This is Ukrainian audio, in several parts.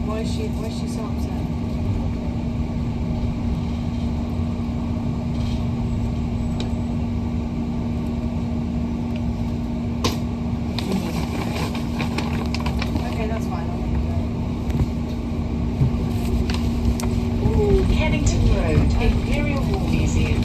Why is she so upset? Okay, that's fine. Kennington Road, Imperial War Museum.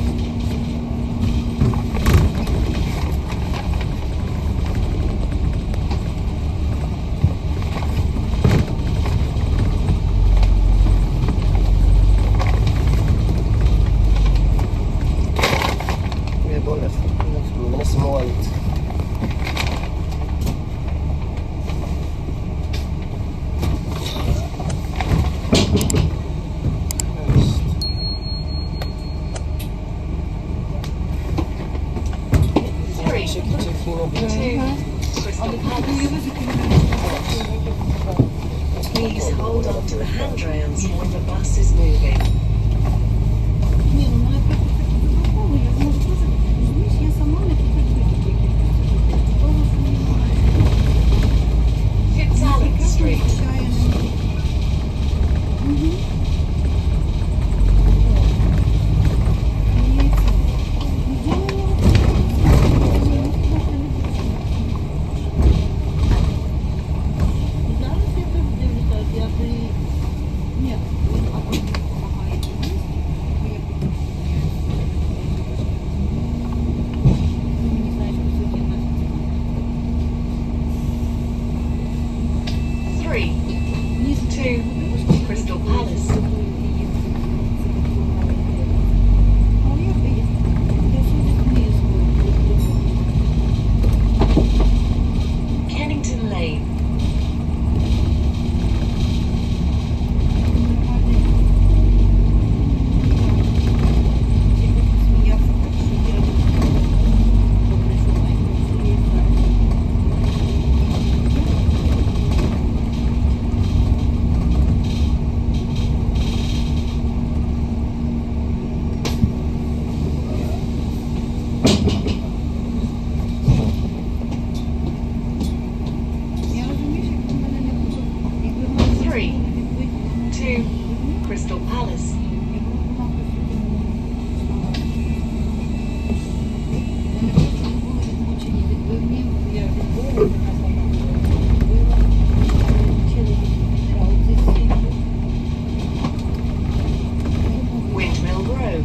Please hold on to the handrails when the bus is moving. Fitzalan Street. Kennington Lane. Windmill Row.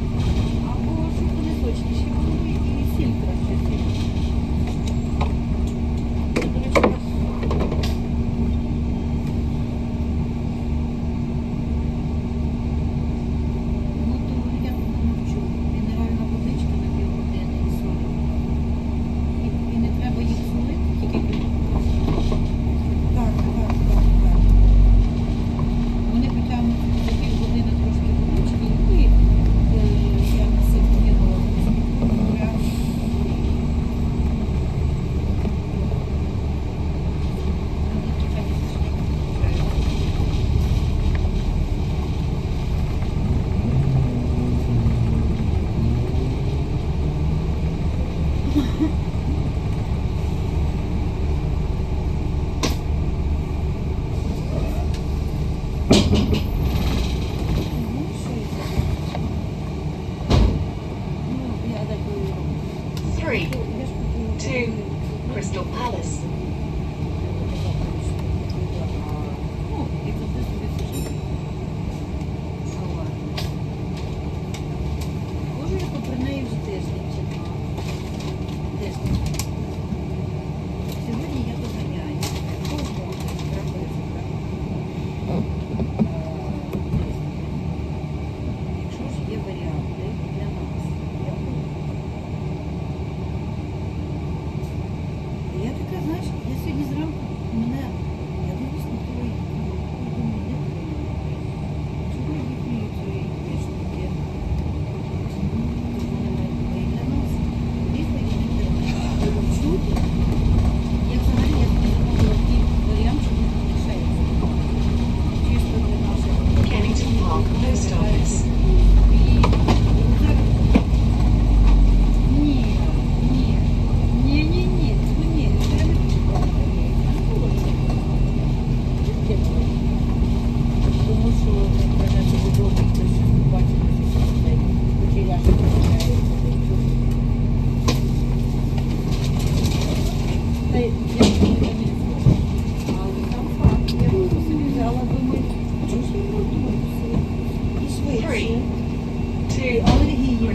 Crystal Palace.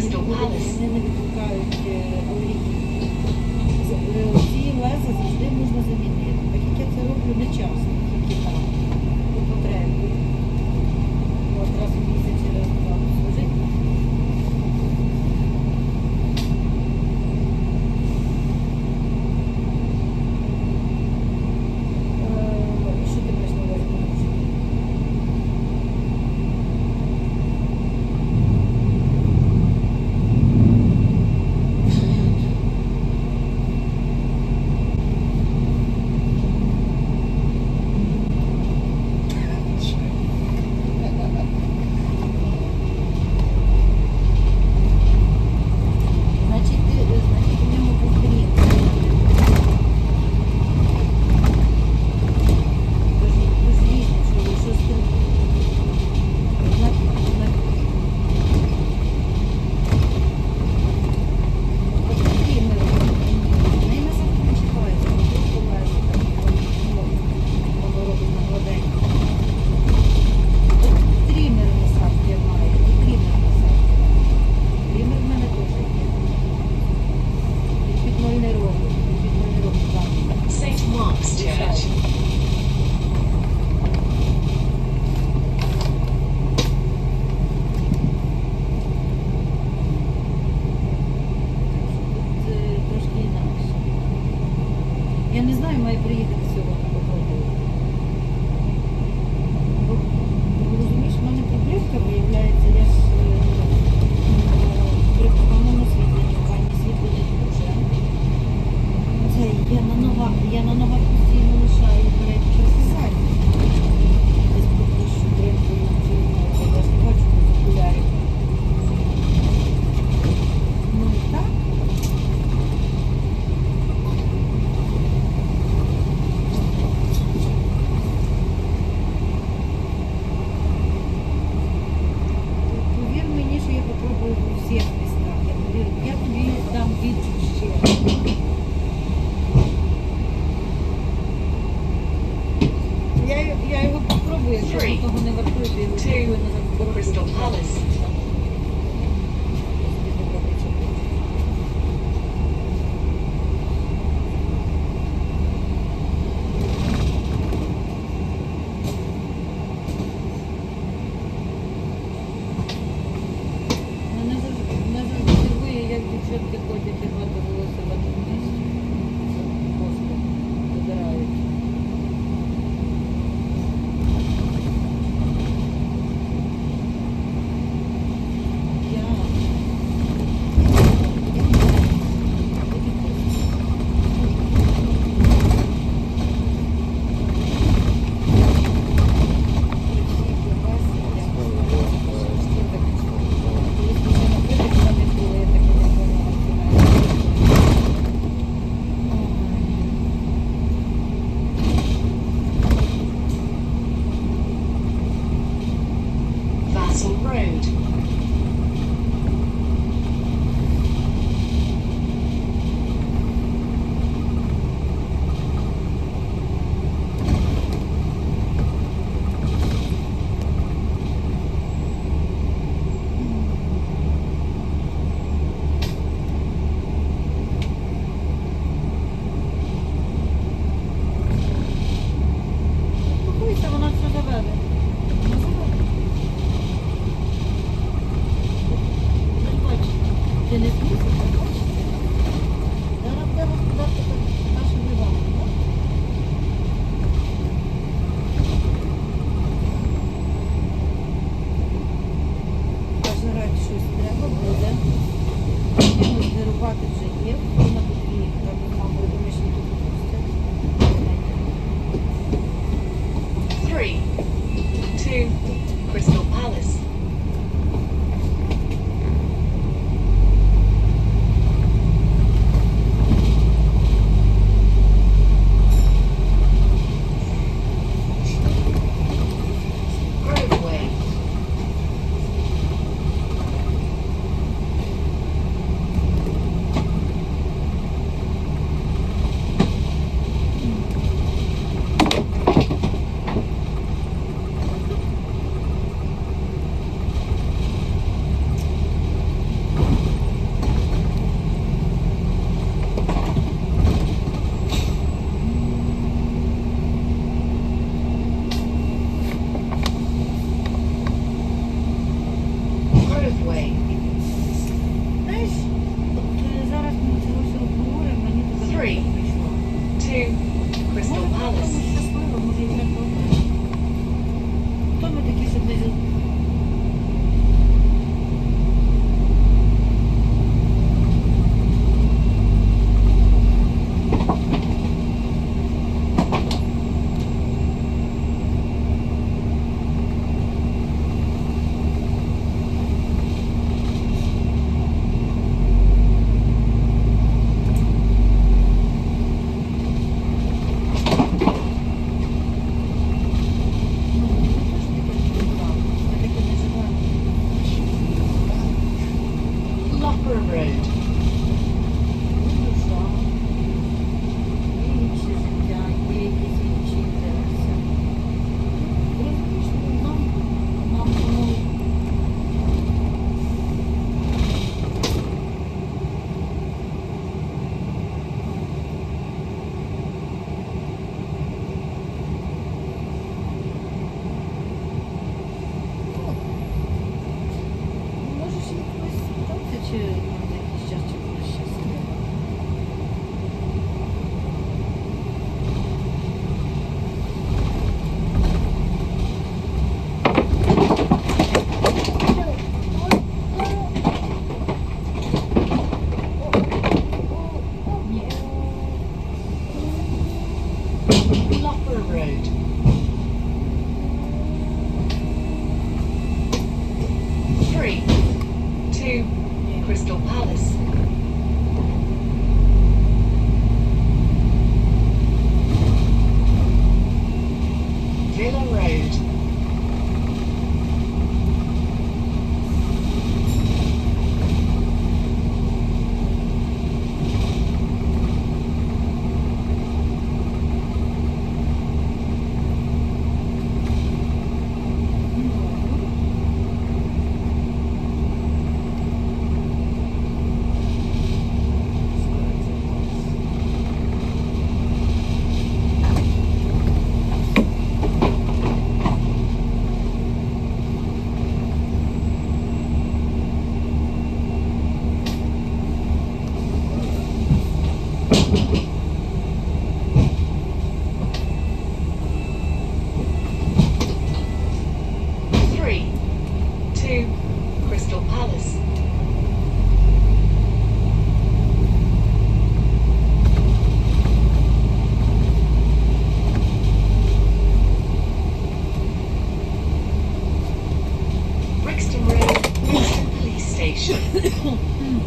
Crystal вони Palace. не викликають аварійні. Ці леза завжди можна замінити. Так як я це роблю не часто, тільки там, по потребі. От раз у місяць через два служить. Що ти маєш на увазі? Значить, у ньому був клієнт. Дуже різні, що з тим. Трімер насадки має, і трімер насадки. Трімер в мене теж є. Підмольний рог, так. St. Mark's Church. Тут трошки інакше. Я не знаю, маю приїхати сьогодні попробувати. Бо, розумієш, в мене проблемка виявляється, я ж при поганому освітленні, в ванні світло не дуже. Це я на ногах постійно лишаю передні присізання. Десь підвищу дринкою цю ногу, я ж не бачу без окулярів. Ну і так. Повір мені, що я попробую у всіх містах. Я тобі дам відчут ще. Я його попробую, якщо Three, того не вартує, то я його two, купую назад. Crystal Palace. Мене завжди дивує, як дівчатки ходять і рвати волосся в одному місці. Це просто видирають. Vassall Road. Спокійся, вона все заведе. Вона заведе. Ти ж бачиш, ти не смійся, ти бачиш? Зараз буде господарка наша вивага, так? Пожирати щось треба буде. Чимось вирубати вже є. Вона тут і, мабуть, думаєш, не тут пустять. 3, 2, Crystal Palace. Groveway. Crystal Palace. Villa Road. Crystal Palace. Brixton Road, Brixton Police Station.